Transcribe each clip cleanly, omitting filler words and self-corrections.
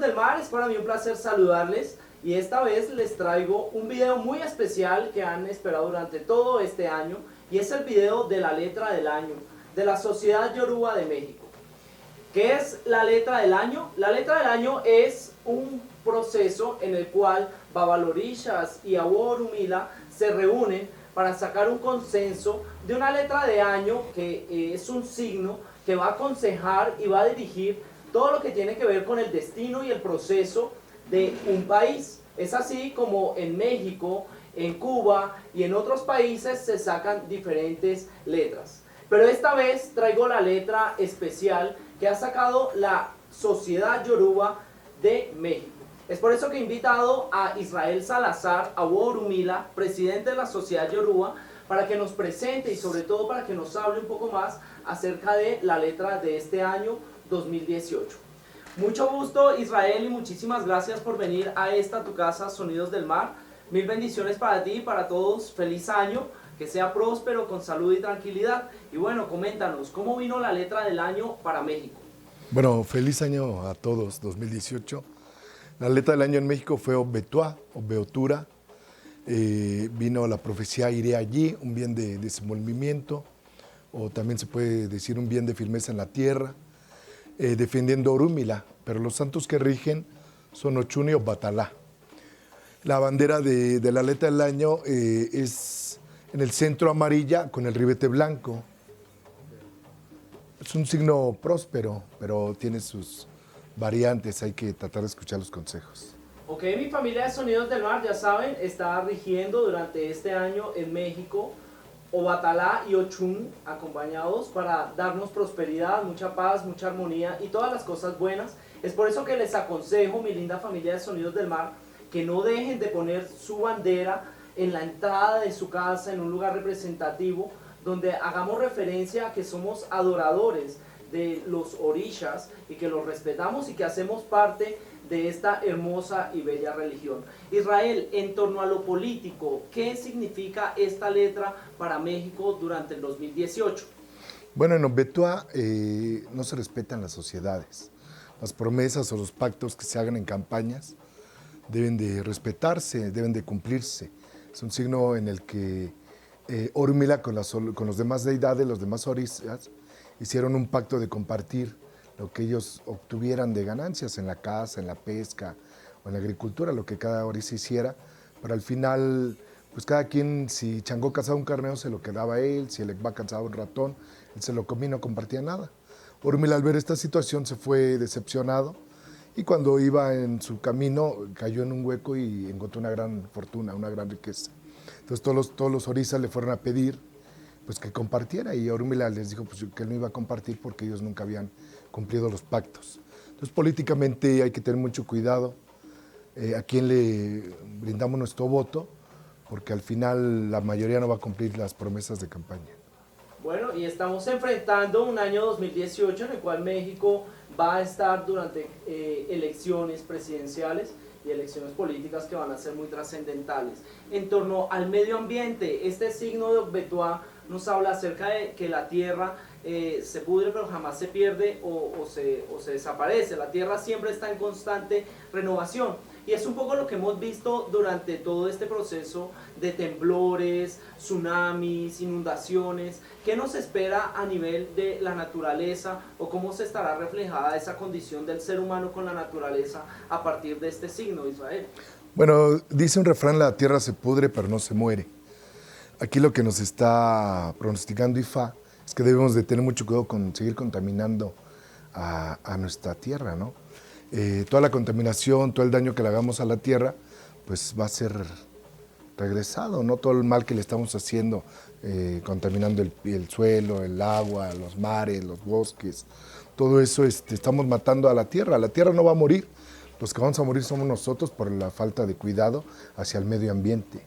del Mar, es para mí un placer saludarles y esta vez les traigo un video muy especial que han esperado durante todo este año y es el video de la letra del año de la Sociedad Yoruba de México. ¿Qué es la letra del año? La letra del año es un proceso en el cual Babalorishas y Awo Orunmila se reúnen para sacar un consenso de una letra de año que es un signo que va a aconsejar y va a dirigir todo lo que tiene que ver con el destino y el proceso de un país. Es así como en México, en Cuba y en otros países se sacan diferentes letras. Pero esta vez traigo la letra especial que ha sacado la Sociedad Yoruba de México. Es por eso que he invitado a Israel Salazar, Awo Orunmila, presidente de la Sociedad Yoruba, para que nos presente y sobre todo para que nos hable un poco más acerca de la letra de este año 2018. Mucho gusto, Israel, y muchísimas gracias por venir a esta tu casa, Sonidos del Mar. Mil bendiciones para ti y para todos. Feliz año, que sea próspero, con salud y tranquilidad. Y bueno, coméntanos, ¿cómo vino la letra del año para México? Bueno, feliz año a todos, 2018. La letra del año en México fue Obetua, o Beotura. Vino la profecía Iré allí, un bien de desenvolvimiento, o también se puede decir un bien de firmeza en la tierra, defendiendo Orunmila, pero los santos que rigen son Ochun y Obatalá. La bandera de la letra del año es en el centro amarilla con el ribete blanco. Es un signo próspero, pero tiene sus variantes, hay que tratar de escuchar los consejos. Ok, mi familia de Sonidos del Mar, ya saben, está rigiendo durante este año en México Obatalá y Ochun acompañados para darnos prosperidad, mucha paz, mucha armonía y todas las cosas buenas. Es por eso que les aconsejo, mi linda familia de Sonidos del Mar, que no dejen de poner su bandera en la entrada de su casa, en un lugar representativo, donde hagamos referencia a que somos adoradores de los orishas y que los respetamos y que hacemos parte de esta hermosa y bella religión. Israel, en torno a lo político, ¿qué significa esta letra para México durante el 2018? Bueno, en Obetua no se respetan las sociedades. Las promesas o los pactos que se hagan en campañas deben de respetarse, deben de cumplirse. Es un signo en el que Orunmila con los demás deidades, los demás orishas, hicieron un pacto de compartir lo que ellos obtuvieran de ganancias en la caza, en la pesca o en la agricultura, lo que cada orisha hiciera, pero al final, pues cada quien, si Changó cazaba un carnero, se lo quedaba a él, si el Ekba cazaba un ratón, él se lo comía y no compartía nada. Orunmila, al ver esta situación, se fue decepcionado y cuando iba en su camino, cayó en un hueco y encontró una gran fortuna, una gran riqueza. Entonces todos los orishas le fueron a pedir pues que compartiera y Orunmila les dijo pues, que él no iba a compartir porque ellos nunca habían cumplido los pactos. Entonces políticamente hay que tener mucho cuidado a quién le brindamos nuestro voto, porque al final la mayoría no va a cumplir las promesas de campaña. Bueno, y estamos enfrentando un año 2018 en el cual México va a estar durante elecciones presidenciales y elecciones políticas que van a ser muy trascendentales. En torno al medio ambiente, este signo de Obetua nos habla acerca de que la tierra se pudre pero jamás se pierde o se desaparece. La tierra siempre está en constante renovación y es un poco lo que hemos visto durante todo este proceso de temblores, tsunamis, inundaciones. ¿Qué nos espera a nivel de la naturaleza o cómo se estará reflejada esa condición del ser humano con la naturaleza a partir de este signo, Israel? Bueno, dice un refrán, la tierra se pudre pero no se muere. Aquí lo que nos está pronosticando IFA es que debemos de tener mucho cuidado con seguir contaminando a nuestra tierra, ¿no? Toda la contaminación, todo el daño que le hagamos a la tierra, pues va a ser regresado, ¿no? Todo el mal que le estamos haciendo, contaminando el suelo, el agua, los mares, los bosques, todo eso estamos matando a la tierra no va a morir, los que vamos a morir somos nosotros por la falta de cuidado hacia el medio ambiente.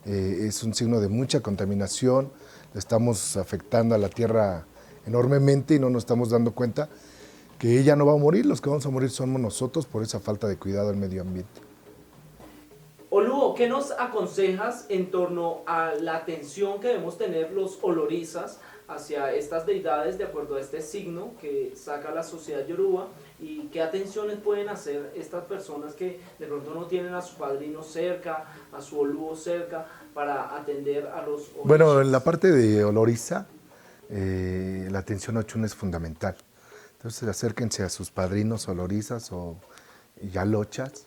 Es un signo de mucha contaminación, estamos afectando a la tierra enormemente y no nos estamos dando cuenta que ella no va a morir, los que vamos a morir somos nosotros por esa falta de cuidado al medio ambiente. Oluo, ¿qué nos aconsejas en torno a la atención que debemos tener los olorizas hacia estas deidades de acuerdo a este signo que saca la sociedad yoruba? ¿Y qué atenciones pueden hacer estas personas que de pronto no tienen a su padrino cerca, a su olúo cerca, para atender a los orishas? Bueno, en la parte de oloriza, la atención a Ochun es fundamental. Entonces acérquense a sus padrinos olorizas o yalochas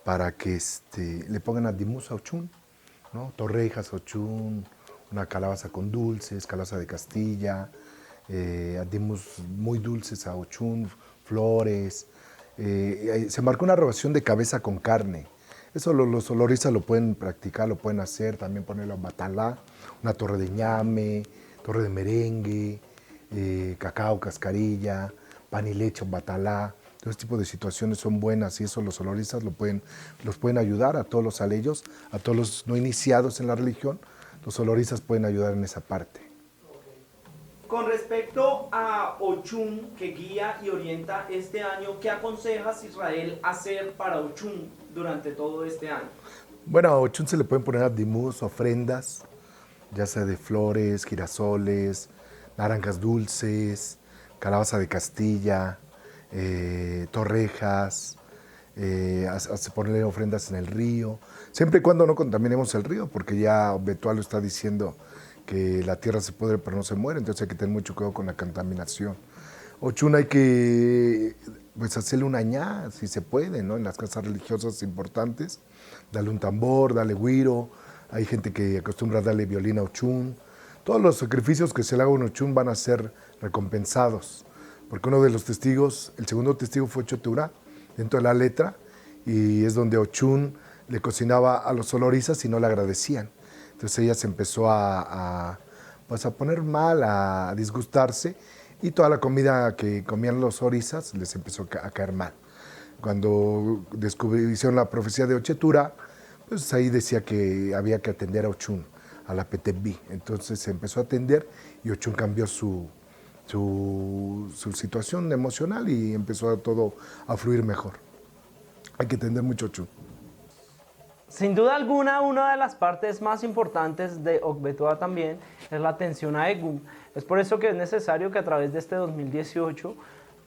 para que le pongan adimus a Ochun, ¿no? Torrejas Ochun, una calabaza con dulces, calabaza de Castilla, adimus muy dulces a Ochun, flores. Se marcó una rogación de cabeza con carne. Eso los olorizas lo pueden practicar, lo pueden hacer, también ponerlo en batalá, una torre de ñame, torre de merengue, cacao, cascarilla, pan y leche en batalá. Todo este tipo de situaciones son buenas y eso los olorizas los pueden ayudar a todos los aleyos, a todos los no iniciados en la religión. Los olorizas pueden ayudar en esa parte. Con respecto a Ochun, que guía y orienta este año, ¿qué aconsejas Israel hacer para Ochun durante todo este año? Bueno, a Ochun se le pueden poner adimus, ofrendas, ya sea de flores, girasoles, naranjas dulces, calabaza de Castilla, torrejas, ponerle ofrendas en el río, siempre y cuando no contaminemos el río, porque ya Betuá lo está diciendo que la tierra se pudre pero no se muere, entonces hay que tener mucho cuidado con la contaminación. Ochun hay que hacerle un añá, si se puede, ¿no? En las casas religiosas importantes, darle un tambor, darle güiro, hay gente que acostumbra a darle violín a Ochun. Todos los sacrificios que se le hagan a Ochun van a ser recompensados, porque uno de los testigos, el segundo testigo fue Choturá, dentro de la letra, y es donde Ochun le cocinaba a los olorizas y no le agradecían. Entonces ella se empezó a poner mal, a disgustarse, y toda la comida que comían los orizas les empezó a caer mal. Cuando hicieron la profecía de Ochetura, pues ahí decía que había que atender a Ochun, a la Petebí. Entonces se empezó a atender y Ochun cambió su situación emocional y empezó todo a fluir mejor. Hay que atender mucho a Ochun. Sin duda alguna, una de las partes más importantes de Okbetuá también es la atención a Egum. Es por eso que es necesario que a través de este 2018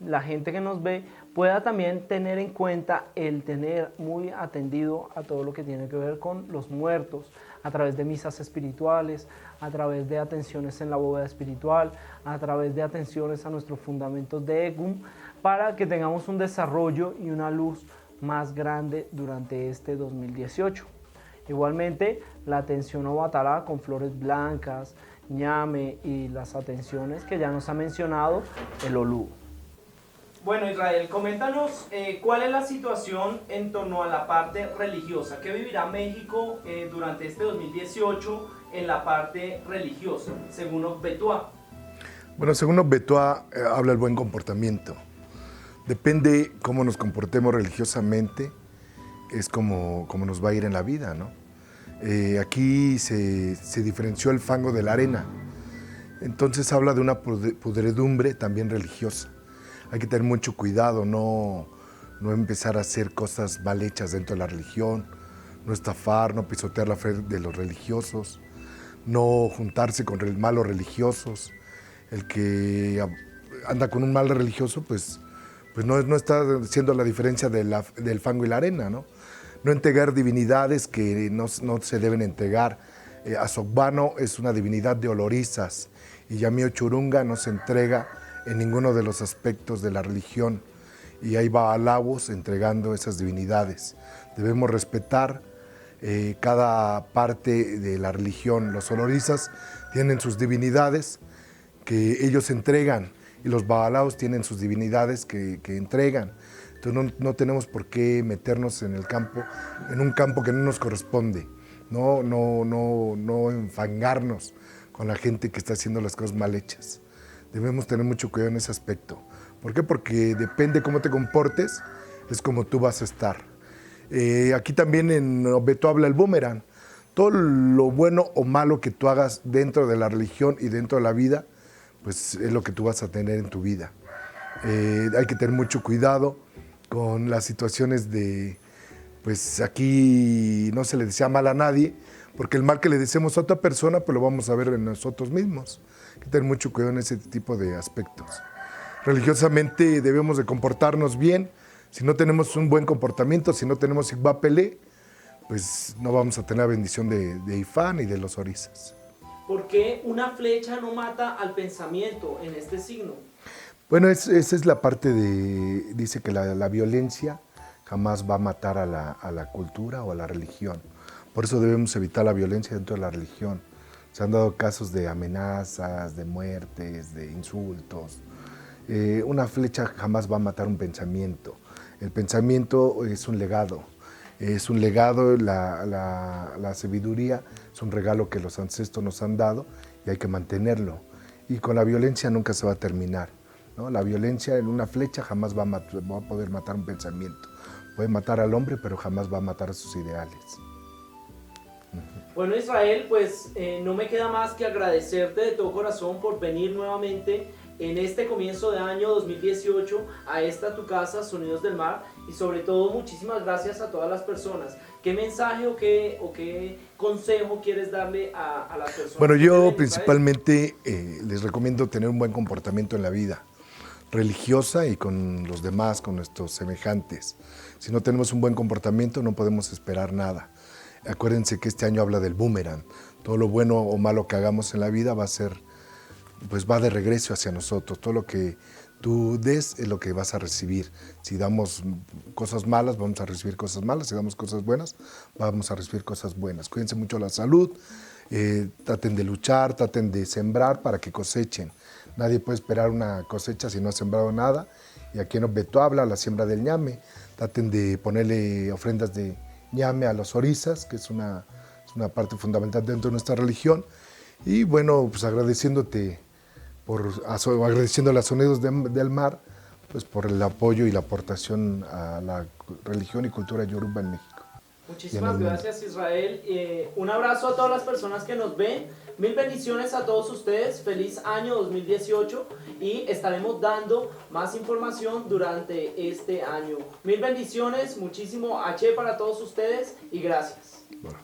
la gente que nos ve pueda también tener en cuenta el tener muy atendido a todo lo que tiene que ver con los muertos, a través de misas espirituales, a través de atenciones en la bóveda espiritual, a través de atenciones a nuestros fundamentos de Egum, para que tengamos un desarrollo y una luz más grande durante este 2018. Igualmente, la atención a Batalá con flores blancas, ñame y las atenciones que ya nos ha mencionado el Olú. Bueno, Israel, coméntanos cuál es la situación en torno a la parte religiosa. ¿Qué vivirá México durante este 2018 en la parte religiosa, según Okbetuá? Bueno, según Okbetuá, habla el buen comportamiento. Depende cómo nos comportemos religiosamente, es como nos va a ir en la vida, ¿no? Aquí se diferenció el fango de la arena, entonces habla de una pudredumbre también religiosa. Hay que tener mucho cuidado, no empezar a hacer cosas mal hechas dentro de la religión, no estafar, no pisotear la fe de los religiosos, no juntarse con malos religiosos. El que anda con un mal religioso, pues no está haciendo la diferencia del fango y la arena, ¿no? No entregar divinidades que no se deben entregar. Azokbano es una divinidad de olorizas y Yamio Churunga no se entrega en ninguno de los aspectos de la religión. Y ahí va Alawos entregando esas divinidades. Debemos respetar cada parte de la religión. Los olorizas tienen sus divinidades que ellos entregan, y los babalaos tienen sus divinidades que entregan. Entonces no tenemos por qué meternos en un campo que no nos corresponde, no enfangarnos con la gente que está haciendo las cosas mal hechas. Debemos tener mucho cuidado en ese aspecto. ¿Por qué? Porque depende cómo te comportes, es como tú vas a estar. Aquí también en Okbetuá habla el boomerang. Todo lo bueno o malo que tú hagas dentro de la religión y dentro de la vida, pues es lo que tú vas a tener en tu vida. Hay que tener mucho cuidado con las situaciones de pues aquí no se le desea mal a nadie, porque el mal que le deseamos a otra persona, pues lo vamos a ver en nosotros mismos. Hay que tener mucho cuidado en ese tipo de aspectos. Religiosamente debemos de comportarnos bien. Si no tenemos un buen comportamiento, si no tenemos Ixbapelé, pues no vamos a tener la bendición de Ifá ni de los orizas. ¿Por qué una flecha no mata al pensamiento en este signo? Bueno, esa es la parte dice que la violencia jamás va a matar a la cultura o a la religión. Por eso debemos evitar la violencia dentro de la religión. Se han dado casos de amenazas, de muertes, de insultos. Una flecha jamás va a matar un pensamiento. El pensamiento es un legado. Es un legado, la sabiduría es un regalo que los ancestros nos han dado y hay que mantenerlo. Y con la violencia nunca se va a terminar, ¿no? La violencia en una flecha jamás va a poder matar un pensamiento. Puede matar al hombre, pero jamás va a matar a sus ideales. Bueno, Israel, pues no me queda más que agradecerte de todo corazón por venir nuevamente en este comienzo de año 2018 a esta tu casa, Sonidos del Mar, y sobre todo muchísimas gracias a todas las personas. ¿Qué mensaje o qué consejo quieres darle a las personas? Bueno, yo principalmente les recomiendo tener un buen comportamiento en la vida religiosa y con los demás, con nuestros semejantes. Si no tenemos un buen comportamiento no podemos esperar nada. Acuérdense que este año habla del boomerang. Todo lo bueno o malo que hagamos en la vida va de regreso hacia nosotros. Todo lo que tú des es lo que vas a recibir. Si damos cosas malas, vamos a recibir cosas malas. Si damos cosas buenas, vamos a recibir cosas buenas. Cuídense mucho de la salud, traten de luchar, traten de sembrar para que cosechen. Nadie puede esperar una cosecha si no ha sembrado nada. Y aquí en Obbeto habla la siembra del ñame. Traten de ponerle ofrendas de ñame a los orizas, que es una parte fundamental dentro de nuestra religión. Y bueno, pues agradeciéndole a Sonidos del Mar, pues por el apoyo y la aportación a la religión y cultura yoruba en México. Muchísimas gracias, Israel. Un abrazo a todas las personas que nos ven. Mil bendiciones a todos ustedes. Feliz año 2018 y estaremos dando más información durante este año. Mil bendiciones, muchísimo H para todos ustedes y gracias. Bueno.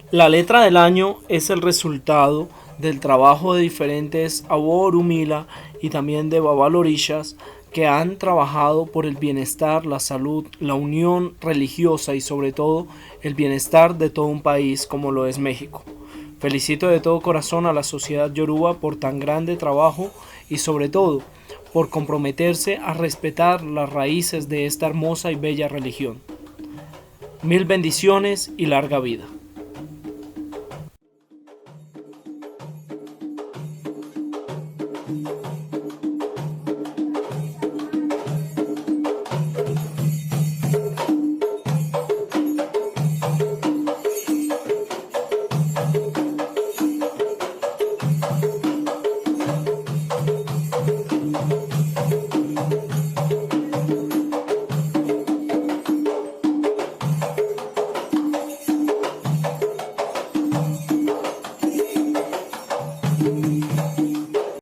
La letra del año es el resultado del trabajo de diferentes Aborumila y también de Babalorishas que han trabajado por el bienestar, la salud, la unión religiosa y sobre todo el bienestar de todo un país como lo es México. Felicito de todo corazón a la sociedad yoruba por tan grande trabajo y sobre todo por comprometerse a respetar las raíces de esta hermosa y bella religión. Mil bendiciones y larga vida.